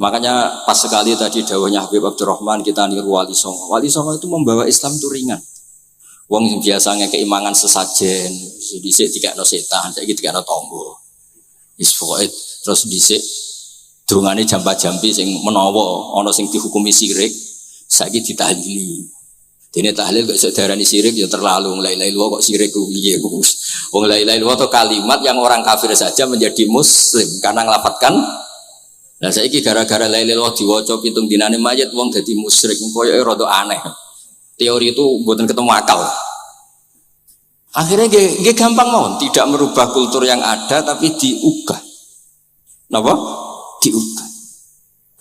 Makanya pas sekali tadi dawahnya Habib Abdurrahman kita niru Wali Songo. Wali Songo itu membawa Islam itu ringan. Wong biasanya keimangan sesajen, dhisik dikekno setan, saiki dikekno tangga. Terus dhisik dongane jamba-jambi sing menawa ana sing dihukumi syirik, saiki ditahlili. Dene tahlil kok iso darani syirik ya terlalu la ilaha illallah kok syirik ku piye Gus. Wong la ilaha illallah itu kalimat yang orang kafir saja menjadi muslim karena ngelafadzkan. Nah saiki gara-gara la ilaha illallah diwaca pitung dinane mayit wong dadi musyrik koyoke rada aneh. Teori itu mboten ketemu akal. Akhirnya nggih gampang mawon, tidak merubah kultur yang ada tapi diubah. Napa? Diubah.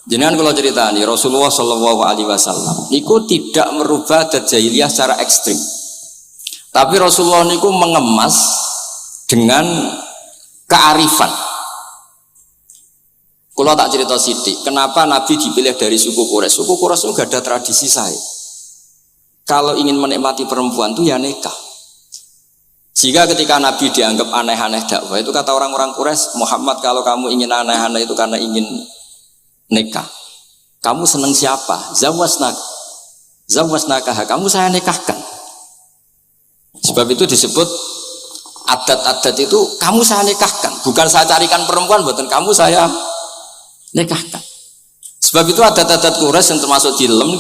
Jenengan kalau ceritani Rasulullah Shallallahu Alaihi Wasallam niku tidak merubah adat jahiliyah secara ekstrim, tapi Rasulullah niku mengemas dengan kearifan. Kalau tak cerita sidik, kenapa Nabi dipilih dari suku Quraisy? Suku Quraisy itu gak ada tradisi saya. Kalau ingin menikmati perempuan itu ya nikah. Sehingga ketika Nabi dianggap aneh-aneh dakwah itu kata orang-orang Quraisy, Muhammad kalau kamu ingin aneh-aneh itu karena ingin nikah. Kamu seneng siapa? Zawasnaka, kamu saya nikahkan. Sebab itu disebut adat-adat itu kamu saya nikahkan, bukan saya carikan perempuan, bukan kamu saya nikahkan. Sebab itu adat-adat Quraisy yang termasuk di lem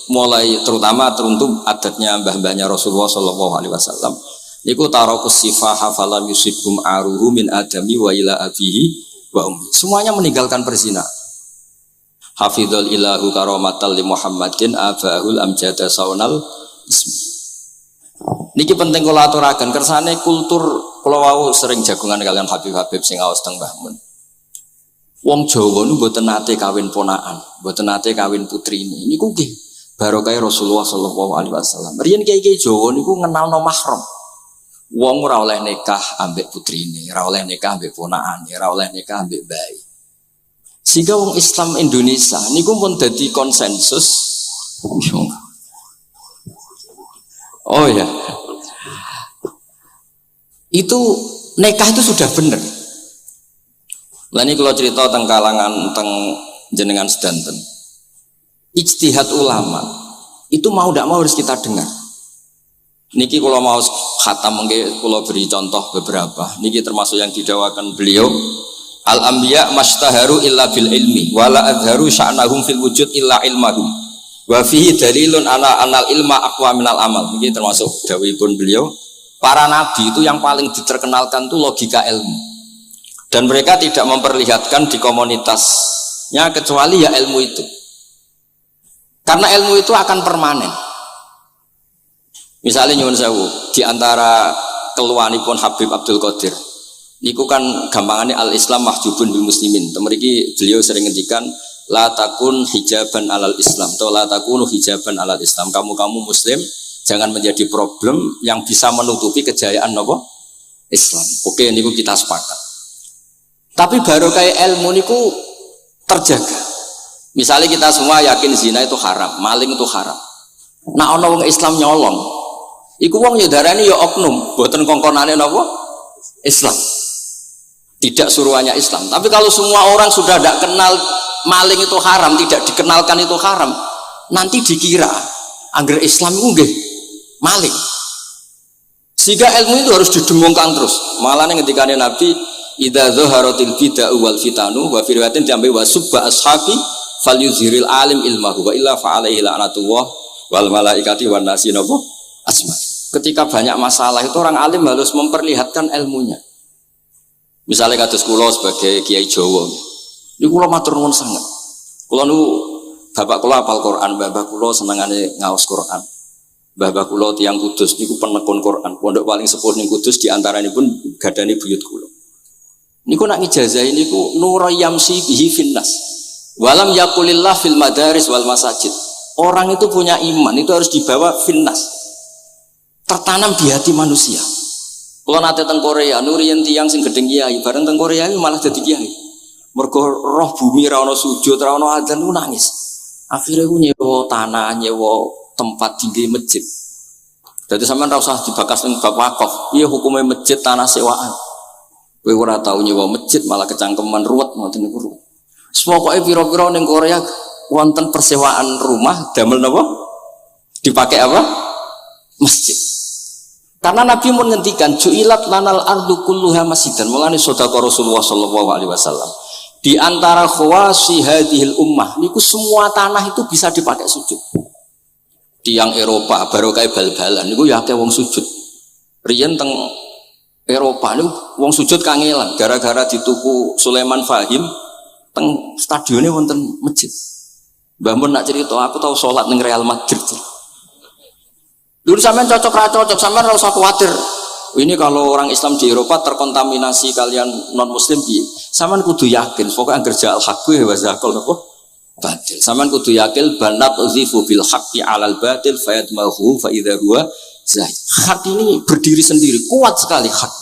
mulai terutama teruntuk adatnya mbah-mbahnya Rasulullah Shallallahu Alaihi Wasallam. Iku tarokus sifaha falam yusibhum aruhu min adami wa ila abihi wa ummi. Semuanya meninggalkan perzina. Hafidhul ilahu karomatal li Muhammadin abahul amjada saunal ismi. Niki penting kula aturaken kersane kultur kula wau sering jagungan kalian Habib-habib sing aos teng Mbah Mun. Wong Jawa niku mboten nate kawin ponakan, mboten nate kawin putrine. Niku nggih barokah Rasulullah sallallahu alaihi wasallam. Riyen kiai-kiai Jawa niku ngenalno mahram. Wong ora oleh nikah ambek putrine, ora oleh nikah ambek ponakane, ora oleh nikah ambek bayi. Sehingga wong Islam Indonesia niku pun dadi konsensus. Oh ya. Itu nikah itu sudah benar. Lah ini kalau cerita tentang kalangan tentang jenengan sedanten. Ijtihad ulama itu mau tidak mau harus kita dengar. Niki kalau mau khatam mungkin kalau beri contoh beberapa. Niki termasuk yang didawakan beliau. Al-anbiya mastaharu illa bil ilmi wala adharu sya'nahum fil wujud illa ilmahum. Wa fihi dalilun ala anal ilma aqwa minal amal. Niki termasuk dawuhipun beliau. Para nabi itu yang paling diterkenalkan itu logika ilmu. Dan mereka tidak memperlihatkan di komunitasnya kecuali ya ilmu itu. Karena ilmu itu akan permanen. Misalnya nyuwun sewu, di antara keluhanipun Habib Abdul Qadir, niku kan gampangannya al-Islam mahjubun bil muslimin. Temeriki beliau sering ngendikan la takun hijaban alal Islam atau la takunu hijaban alal Islam. Kamu muslim jangan menjadi problem yang bisa menutupi kejayaan nopo Islam. Oke, niku kita sepakat. Tapi baru kayak ilmu niku terjaga. Misalnya kita semua yakin zina itu haram, maling itu haram. Nah ono wong Islam nyolong, iku wong ya darani ya oknum, boten kongkonane napa? Islam. Tidak suruhannya Islam. Tapi kalau semua orang sudah tidak kenal maling itu haram, tidak dikenalkan itu haram, nanti dikira angger Islam itu nggih maling. Sehingga ilmu itu harus didengungkan terus. Malah ngendikane Nabi idza dhaharatil bid'ah wal fitanu wa fi riwayatin diambil wa subba ashabi falyuzhiril alim ilmahu wa illa fa'alaihi la'natullah wal malaikati wan nasi nabu asma. Ketika banyak masalah itu orang alim harus memperlihatkan ilmunya. Misalnya kados kula sebagai kiai Jawa, niku kula matur nuwun sanget. Kula nu bapak kula hafal Quran, bapak kula senengane ngaos Quran. Bapak kula tiyang Kudus niku penekun Quran. Pondok paling sepuh ning Kudus di antaranipun gadani buyut kula. Niku nak ngijazahi niku nura yamsi bihi finnas. Walam yakulillah fil madaris wal masajid. Orang itu punya iman itu harus dibawa finnas. Tertanam di hati manusia. Kalau nate teng Korea, nuriyen tiyang sing gedeng kiai, bareng teng Korea malah jadi kiai. Mergo roh bumi ra ono sujud, ra ono adzan ku nangis. Akhirnya ku nyewa tanah, nyewa tempat tinggi masjid. Jadi sampean ra usah dibakas ning bab wakaf. Piye hukume masjid tanah sewaan? Kowe ora tau nyewa masjid malah kecangkeman ruwet ngoten niku. Pokoke pira-pira ning Korea wonten persewaan rumah damel napa? Dipakai apa? Masjid. Karena Nabi mun ngendikan ju'ilat lanal ardu kulluha masjidan. Mulane sedekah Rasulullah sallallahu alaihi wasallam. Di antara khawasi hadhil ummah niku semua tanah itu bisa dipakai sujud. Tiang Eropa baru kayak bal-balan niku ya akeh wong sujud. Riyen teng Eropa niku wong sujud kangelan gara-gara dituku Sulaiman Fahim teng stadionnya wonten masjid. Mbah mun nak cerita aku tahu salat ning Real Madrid. Dulu sampean cocok ra cocok, sampean ora usah khawatir. Ini kalau orang Islam di Eropa terkontaminasi kalian non muslim piye? Sampean kudu yakin, pokoknya angger ja'al haqqi wa zaqal napa? Batil. Sampean kudu yakin banat uzifu bil haqqi 'alal batil fayadmahu fa idza huwa zahid. Hak ini berdiri sendiri, kuat sekali hak.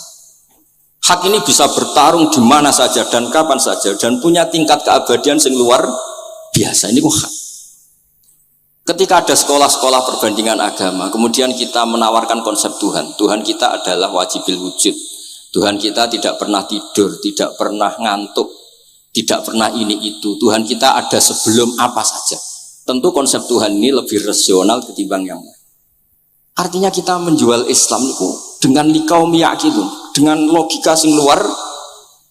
Hak ini bisa bertarung di mana saja dan kapan saja dan punya tingkat keabadian yang luar biasa. Ini hak. Ketika ada sekolah-sekolah perbandingan agama, kemudian kita menawarkan konsep Tuhan. Tuhan kita adalah wajibil wujud. Tuhan kita tidak pernah tidur, tidak pernah ngantuk, tidak pernah ini itu. Tuhan kita ada sebelum apa saja. Tentu konsep Tuhan ini lebih rasional ketimbang yang lain. Artinya kita menjual Islam itu dengan likaum yakinun, dengan logika sing luar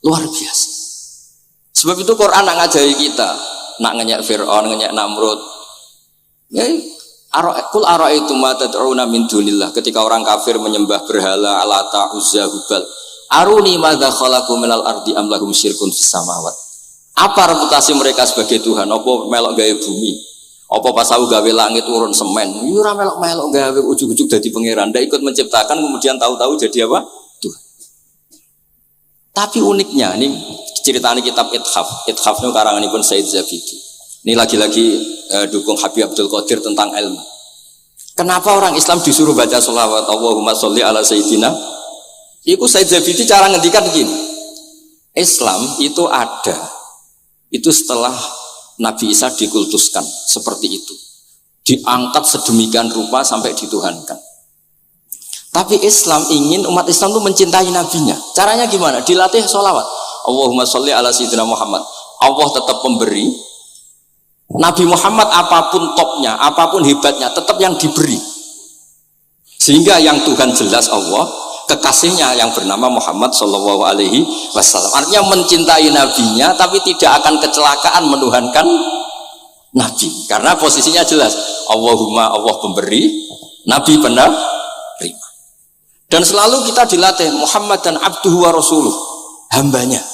biasa. Sebab itu Quran nak ngajari kita, nak ngenyek Fir'aun, ngenyek Namrud. Kul ara'aitum ma tad'una min dunillah, ketika orang kafir menyembah berhala Lata, Uzza, Hubal. Aruni madza khalaqu minal ardi am lahum syirkun fis samawat. Apa reputasi mereka sebagai Tuhan? Apa melok gawe bumi? Apa pas aku gawe langit turun semen? Yo ora melok gawe ujug-ujug dadi pangeran, ndak ikut menciptakan kemudian tahu-tahu jadi apa? Tuhan. Tapi uniknya ini ceritanya kitab Ithaf. Ithaf itu karanganipun Said Zabidi. Ini lagi-lagi dukung Habib Abdul Qadir tentang ilmu. Kenapa orang Islam disuruh baca sholawat Allahumma sholli ala sayyidina? Itu Said Zabidi cara ngendikan begini. Islam itu ada. Itu setelah Nabi Isa dikultuskan seperti itu. Diangkat sedemikian rupa sampai dituhankan. Tapi Islam ingin umat Islam itu mencintai nabinya. Caranya gimana? Dilatih sholawat Allahumma sholli ala sayyidina Muhammad. Allah tetap pemberi. Nabi Muhammad apapun topnya, apapun hebatnya, tetap yang diberi. Sehingga yang Tuhan jelas Allah, kekasihnya yang bernama Muhammad Shallallahu Alaihi Wasallam. Artinya mencintai nabinya, tapi tidak akan kecelakaan menuhankan nabi. Karena posisinya jelas, Allahumma Allah pemberi, Nabi penerima. Dan selalu kita dilatih Muhammad dan abduhu wa rasuluh, hambanya.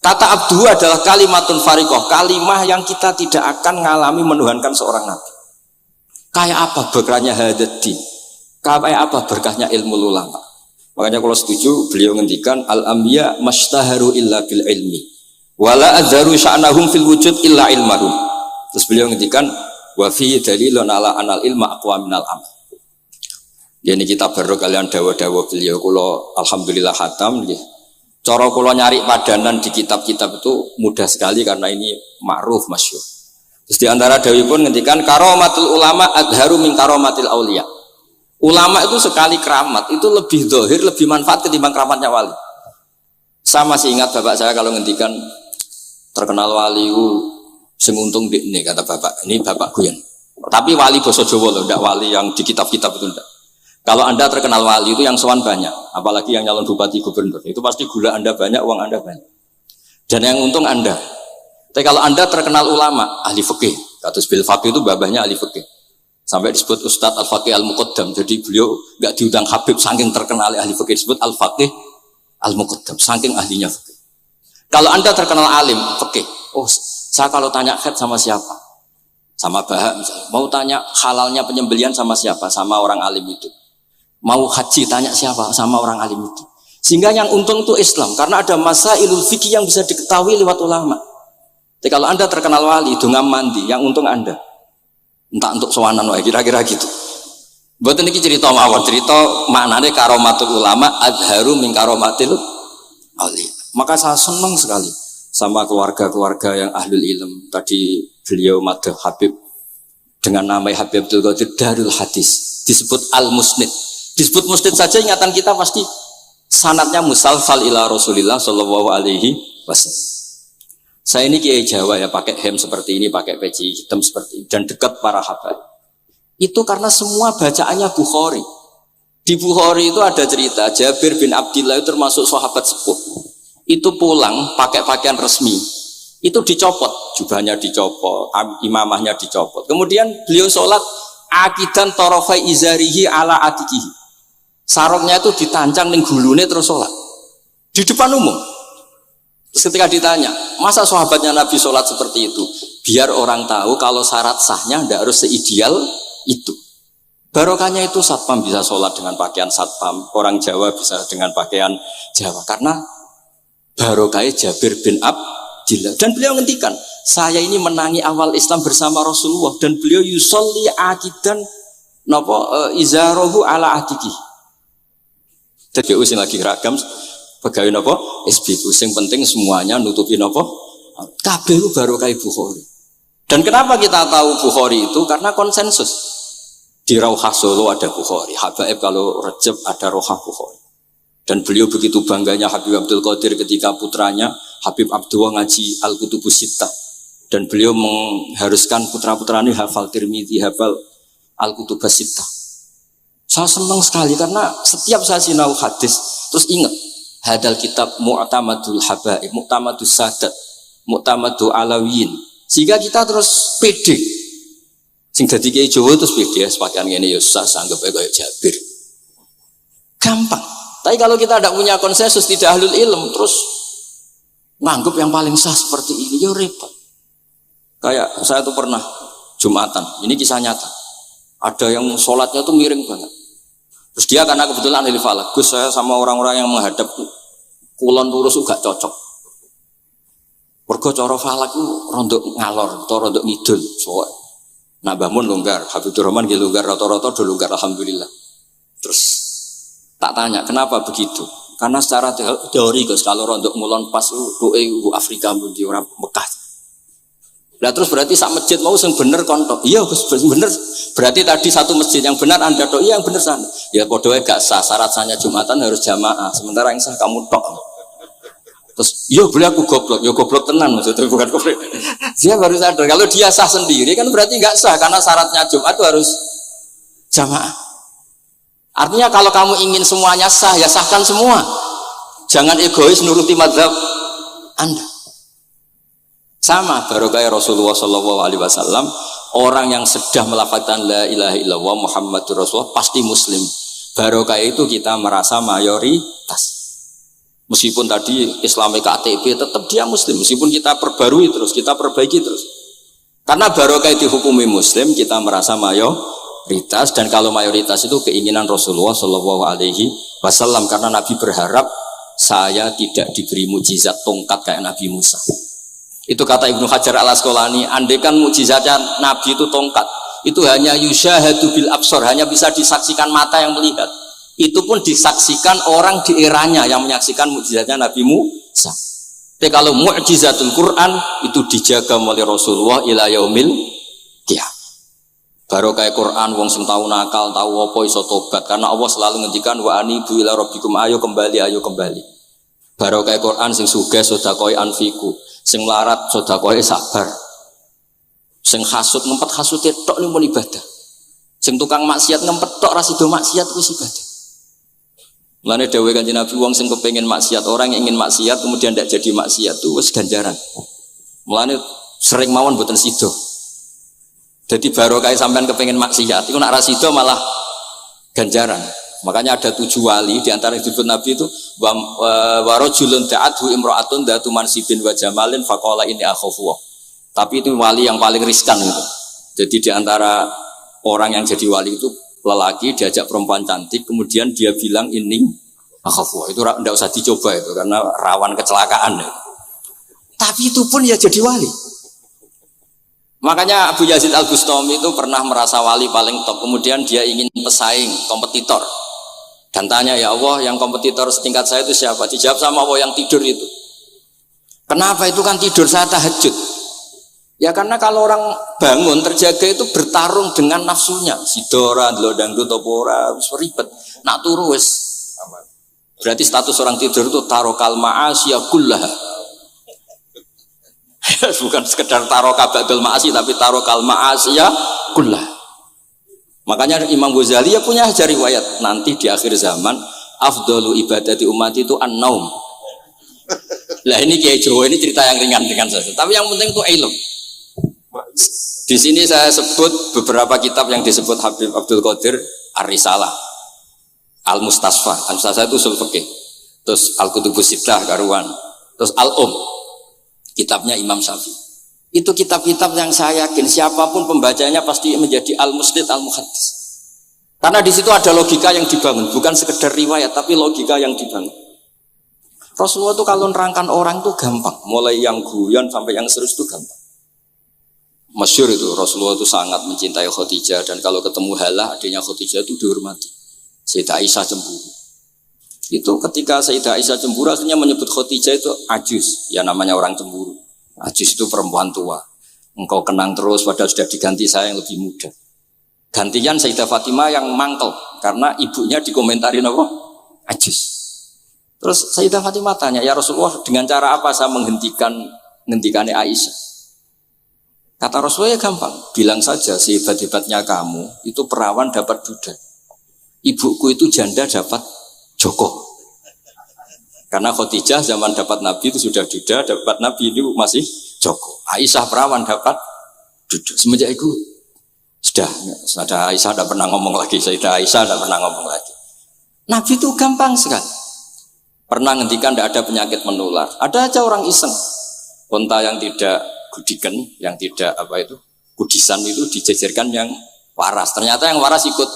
Kata abduhu adalah kalimatun farikoh, kalimah yang kita tidak akan mengalami menuhankan seorang nabi. Kayak apa berkahnya hadadin, kayak apa berkahnya ilmu ulama. Makanya kalau setuju beliau ngendikan al-ambiya mashtaharu illa bil ilmi wala adzaru sya'nahum fil wujud illa ilmahum. Terus beliau ngendikan wa fi dalilun ala anal ilma aqwa minal amal. Ya ini kita baru kalian dawa-dawa beliau kula alhamdulillah khatam nggih. Cara kula nyari padanan di kitab-kitab itu mudah sekali karena ini ma'ruf masyhur. Terus di antara dawuhipun ngendikan karamatul ulama adharu min karamatil auliya. Ulama itu sekali keramat itu lebih zahir, lebih manfaat ketimbang keramatnya wali. Saya masih ingat bapak saya kalau ngendikan terkenal wali itu sing untung ini kata bapak. Ini bapak Guyan. Tapi wali basa Jawa loh, ndak wali yang di kitab-kitab itu ndak. Kalau Anda terkenal wali itu yang sowan banyak, apalagi yang nyalon bupati gubernur, itu pasti gula Anda banyak, uang Anda banyak. Dan yang untung Anda. Tapi kalau Anda terkenal ulama, ahli fikih, kados bil faqih itu babahnya ahli fikih. Sampai disebut Ustadz Al-Faqih Al-Muqaddam. Jadi beliau enggak diundang Habib saking terkenal ahli fikih, disebut Al-Faqih Al-Muqaddam, saking ahlinya fikih. Kalau Anda terkenal alim fikih, oh saya kalau tanya khat sama siapa? Sama Bahak misalnya. Mau tanya halalnya penyembelian sama siapa? Sama orang alim itu. Mau haji tanya siapa? Sama orang alim itu. Sehingga yang untung itu Islam karena ada masailul fikih yang bisa diketahui lewat ulama. Jadi kalau Anda terkenal wali, dungam mandi, yang untung Anda. Entah untuk sowanan wae kira-kira gitu. Mboten iki cerita mawon, cerita maknane karomatul ulama adharu min karomatil auliya. Maka saya senang sekali sama keluarga-keluarga yang ahlul ilm. Tadi beliau madah Habib dengan nama Habib Abdul Qadir Darul Hadis, disebut Al-Musnid. Disebut musnid saja ingatan kita pasti sanadnya musalsal ila Rasulillah sallallahu alaihi wasallam. Saya ini kiai Jawa ya, pakai hem seperti ini, pakai peci hitam seperti ini, dan dekat para habaib. Itu karena semua bacaannya Bukhari. Di Bukhari itu ada cerita Jabir bin Abdillah itu termasuk sahabat sepuh. Itu pulang pakai pakaian resmi. Itu dicopot, jubahnya dicopot, imamahnya dicopot. Kemudian beliau sholat akidan torofai izarihi ala atikihi. Sarungnya itu ditancang ning gulune terus sholat di depan umum. Terus ketika ditanya, masa sahabatnya Nabi sholat seperti itu? Biar orang tahu kalau syarat sahnya tidak harus seideal itu. Barokahnya itu satpam bisa sholat dengan pakaian satpam, orang Jawa bisa dengan pakaian Jawa, karena barokahnya Jabir bin Abdillah. Dan beliau ngendikan, saya ini menangi awal Islam bersama Rasulullah, dan beliau yusolli akidan izarohu ala atiki. Jadi usin lagi ragam pegawai SBU, yang penting semuanya nutupi kabeh barokah Bukhari. Dan kenapa kita tahu Bukhari itu? Karena konsensus. Di Rauhah Solo ada Bukhari, Habaib kalau Rejab ada Rauhah Bukhari. Dan beliau begitu bangganya Habib Abdul Qadir ketika putranya Habib Abdullah ngaji Al-Kutubus Sittah. Dan beliau mengharuskan putra-putranya hafal Tirmidzi, hafal Al-Kutubus Sittah. Saya senang sekali karena setiap saya sinau hadis terus ingat hadal kitab Mu'tamadul Habaib, Mu'tamadus Sadat, Mu'tamadul Alawiyin. Sehingga kita terus pede. Sing dadi kiai Jawa terus pede pakaian ngene ya sah anggap ae kaya Jabir. Gampang. Tapi kalau kita tidak punya konsensus, tidak ahlul ilm, terus nganggap yang paling sah seperti ini, ya repot. Kayak saya tuh pernah Jumatan, ini kisah nyata. Ada yang sholatnya tuh miring banget. Terus dia karena kebetulan ahli falak, Gus saya sama orang-orang yang menghadap kulon lurus gak cocok. Mergo cara falak itu rondok ngalor atau rondok ngidul. Soalnya nah bangun longgar, Habibur Rahman nggih longgar, rata-rata do longgar alhamdulillah. Terus tak tanya kenapa begitu? Karena secara teori Gus kalau rondok ngulon pas doe Afrika mundi ora Mekah. Lah terus berarti sak masjid mau sing bener kontok. Iya Gus bener. Berarti tadi satu masjid yang benar Anda tok, iya yang bener sana. Ya padha wae gak sah, syarat sahnya Jumatan harus jamaah. Sementara yang sah kamu tok. Terus, yo boleh aku goblok, yo goblok tenan maksudnya bukan goblok. Dia baru sadar kalau dia sah sendiri kan berarti nggak sah karena syaratnya Jumat itu harus jamaah. Artinya kalau kamu ingin semuanya sah ya sahkan semua. Jangan egois nuruti mazhab Anda. Sama barokah Rasulullah SAW, orang yang sudah melafazkan la ilaha illallah Muhammadur Rasulullah pasti muslim. Barokah itu kita merasa mayoritas. Meskipun tadi Islami KTP tetap dia muslim, meskipun kita perbarui terus, kita perbaiki terus. Karena barokah dihukumi muslim, kita merasa mayoritas, dan kalau mayoritas itu keinginan Rasulullah SAW, karena Nabi berharap saya tidak diberi mukjizat tongkat kayak Nabi Musa. Itu kata Ibnu Hajar Al Asqalani, andaikan mukjizatnya Nabi itu tongkat, itu hanya yusyahadu bil absor, hanya bisa disaksikan mata yang melihat. Itu pun disaksikan orang di eranya yang menyaksikan mukjizatnya Nabi Musa. Tapi kalau mukjizatul Quran itu dijaga oleh Rasulullah ila yaumil qiyamah. Barokah Quran wong sing tau nakal, tau apa iso tobat karena Allah selalu ngendikan wa anibu ila rabbikum ayo kembali. Barokah Quran sing sugih sedekah anfiku, sing melarat sedekah sabar. Sing hasud ngempet hasude tok ning mun ibadah. Sing tukang maksiat ngempet tok ra sido maksiat wis ibadah. Mulane dawuh Kanjeng Nabi wong sing kepengin maksiat, orang yang ingin maksiat kemudian tidak jadi maksiat itu wis ganjaran. Mulane sering mawon mboten sida. Jadi barokah sampean kepengin maksiat, iku nek ra sida malah ganjaran. Makanya ada 7 wali di antara yang disebut Nabi itu wa rajulun da'athu imra'atun datu mansibin wa jamalin faqala inni akhafu. Tapi itu wali yang paling riskan gitu. Jadi di antara orang yang jadi wali itu lelaki diajak perempuan cantik, kemudian dia bilang ini akhafu. Itu tidak usah dicoba itu karena rawan kecelakaan. Ya. Tapi itu pun ya jadi wali. Makanya Abu Yazid Al-Bustami itu pernah merasa wali paling top. Kemudian dia ingin pesaing, kompetitor. Dan tanya, ya Allah, yang kompetitor setingkat saya itu siapa? Dijawab sama Allah yang tidur itu. Kenapa itu kan tidur saya tahajud? Ya karena kalau orang bangun terjaga itu bertarung dengan nafsunya. Sidora, dangdut, topora, ribet. Nak turu wis. Berarti status orang tidur itu tarokal ma'asiyah kullaha. Bukan sekedar taroka ba'dul ma'asi tapi tarokal ma'asiyah kullah. Makanya Imam Ghazali ya punya ajar riwayat nanti di akhir zaman afdalu ibadati umat itu an-naum. Lah ini Kiai Jawa ini cerita yang ringan saja. Tapi yang penting itu ilmu. Di sini saya sebut beberapa kitab yang disebut Habib Abdul Qadir Ar-Risalah, Al-Mustasfa. Al-Mustasfa itu usul fikih. Terus Al-Kutubus Sittah karuan. Terus kitabnya Imam Syafi'i. Itu kitab-kitab yang saya yakin siapapun pembacanya pasti menjadi al-muslid al-muhaddis. Karena di situ ada logika yang dibangun, bukan sekedar riwayat tapi logika yang dibangun. Rasulullah itu kalau nerangkan orang itu gampang, mulai yang guyon sampai yang serius itu gampang. Masyhur itu Rasulullah itu sangat mencintai Khadijah dan kalau ketemu Halah adiknya Khadijah itu dihormati. Sayyidah Aisyah cemburu. Itu ketika Sayyidah Aisyah cemburu akhirnya menyebut Khadijah itu ajus, ya namanya orang cemburu. Ajus itu perempuan tua. Engkau kenang terus padahal sudah diganti saya yang lebih muda. Gantian Sayyidah Fatimah yang mangkel karena ibunya dikomentarin apa? Ajus. Terus Sayyidah Fatimah tanya, ya Rasulullah dengan cara apa saya menghentikannya Aisyah? Kata Rasulullah ya gampang, bilang saja sehebat-hebatnya kamu itu perawan dapat duda, ibuku itu janda dapat joko. Karena Khadijah zaman dapat Nabi itu sudah duda, dapat Nabi ini masih joko. Aisyah perawan dapat duda. Semenjak itu sudah Aisyah tidak pernah ngomong lagi, Sayyidah Aisyah tidak pernah ngomong lagi. Nabi itu gampang sekali. Pernah ngendikan tidak ada penyakit menular. Ada aja orang iseng, unta yang tidak gudikan, yang tidak kudisan itu dijejerkan yang waras. Ternyata yang waras ikut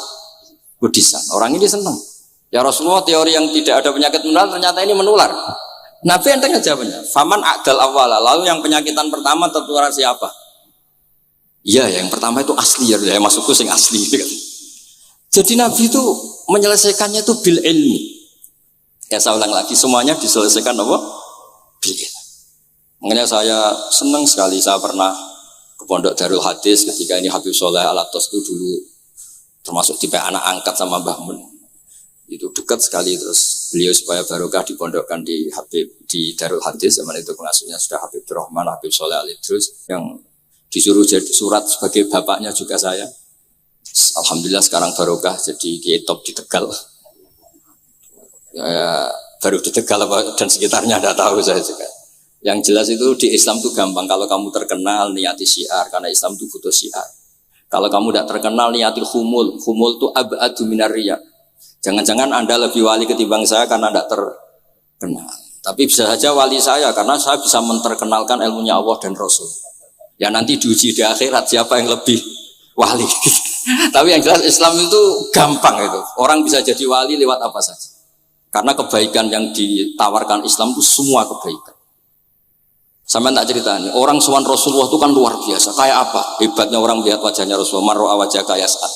kudisan. Orang ini senang. Ya Rasulullah, teori yang tidak ada penyakit menular ternyata ini menular. Nabi enteng jawabnya. Faman a'dal awwala, lalu yang penyakitan pertama tertular siapa? Iya, yang pertama itu asli ya, masukku sing asli. Jadi Nabi itu menyelesaikannya itu bil ilmi. Ya saya ulang lagi, semuanya diselesaikan apa? Bil ilmi. Makanya saya senang sekali, saya pernah ke Pondok Darul Hadis ketika ini Habib Soleh Al-Atos itu dulu termasuk tipe anak angkat sama Mbah Mun. Itu dekat sekali, terus beliau supaya barokah dipondokkan di Darul Hadis. Zaman itu pengasuhnya sudah Habib Rahman, Habib Soleh Al-Idrus yang disuruh jadi surat sebagai bapaknya juga saya. Alhamdulillah sekarang barokah jadi kiai top di Tegal. Ya, baru di Tegal dan sekitarnya tidak tahu saya juga. Yang jelas itu di Islam itu gampang. Kalau kamu terkenal niati syiar, karena Islam itu butuh syiar. Kalau kamu tidak terkenal niati humul itu abadu minar riya. Jangan-jangan Anda lebih wali ketimbang saya karena tidak terkenal. Tapi bisa saja wali saya karena saya bisa menterkenalkan ilmunya Allah dan Rasul. Ya nanti diuji di akhirat siapa yang lebih wali. Tapi yang jelas Islam itu gampang itu. Orang bisa jadi wali lewat apa saja. Karena kebaikan yang ditawarkan Islam itu semua kebaikan. Sampai tak ceritanya, orang sowan Rasulullah itu kan luar biasa. Kayak apa? Hebatnya orang melihat wajahnya Rasulullah, marro'a wajah kaya saat.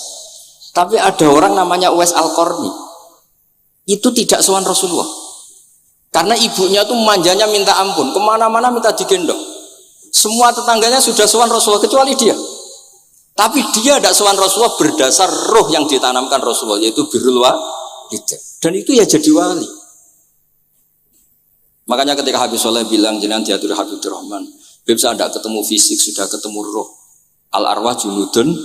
Tapi ada orang namanya Uwais Al-Qarni. Itu tidak sowan Rasulullah. Karena ibunya tuh manjanya minta ampun, kemana-mana minta digendong. Semua tetangganya sudah sowan Rasulullah kecuali dia. Tapi dia tidak sowan Rasulullah berdasar roh yang ditanamkan Rasulullah, yaitu birrul walidain. Dan itu ya jadi wali. Makanya ketika Habib Soleh bilang jenengan diatur Habib Rahman, Habib saya tidak ketemu fisik, sudah ketemu roh. Al arwah junudun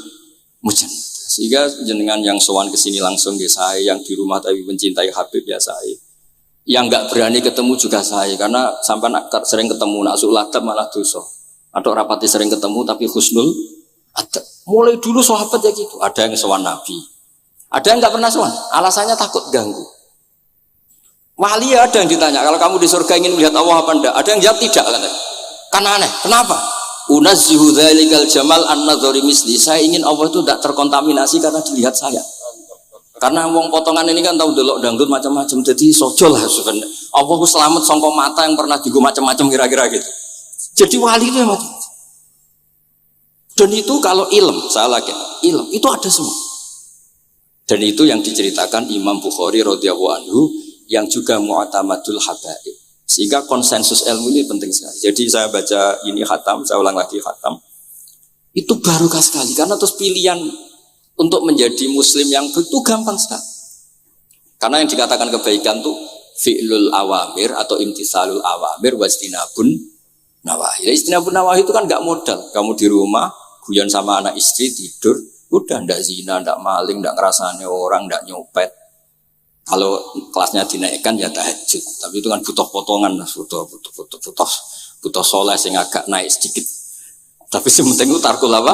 mujannah. Sehingga jenengan yang sowan ke sini langsung ya saya, yang di rumah tapi mencintai Habib ya saya. Yang enggak berani ketemu juga saya, karena sampai sering ketemu nak suladab malah dosa. Atau rapati sering ketemu tapi husnul adab. Mulai dulu sahabat ya gitu. Ada yang sowan Nabi, ada yang enggak pernah sowan. Alasannya takut ganggu. Wali ada yang ditanya, kalau kamu di surga ingin melihat Allah apa enggak? Ada yang jawab tidak, katanya. Kan aneh. Kenapa? Unazzihu dzalikal jamal an-nadhari misli. Saya ingin Allah itu tidak terkontaminasi karena dilihat saya. Karena wong potongan ini kan tahu delok dangdut macam-macam, jadi sojol lah sebenarnya. Allah itu selamat sangka mata yang pernah digo macam-macam kira-kira gitu. Jadi wali itu yang macam. Dan itu kalau ilm, saya lagi ilm itu ada semua. Dan itu yang diceritakan Imam Bukhari radhiyallahu anhu, yang juga mu'tamadul habaib. Sehingga konsensus ilmu ini penting sekali. Jadi saya baca ini khatam, saya ulang lagi khatam. Itu barokah sekali karena terus pilihan untuk menjadi muslim yang begitu gampang sekali. Karena yang dikatakan kebaikan itu fi'lul awamir atau imtisalul awamir wastinabun nawahi. Ya, istinabun nawahi itu kan nggak modal. Kamu di rumah, guyon sama anak istri tidur, udah ndak zina, ndak maling, ndak ngerasane orang, ndak nyopet. Kalau kelasnya dinaikkan ya tahajud, tapi itu kan butuh potongan, butuh soleh sing agak naik sedikit. Tapi sementing itu tarkul apa?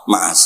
Maas.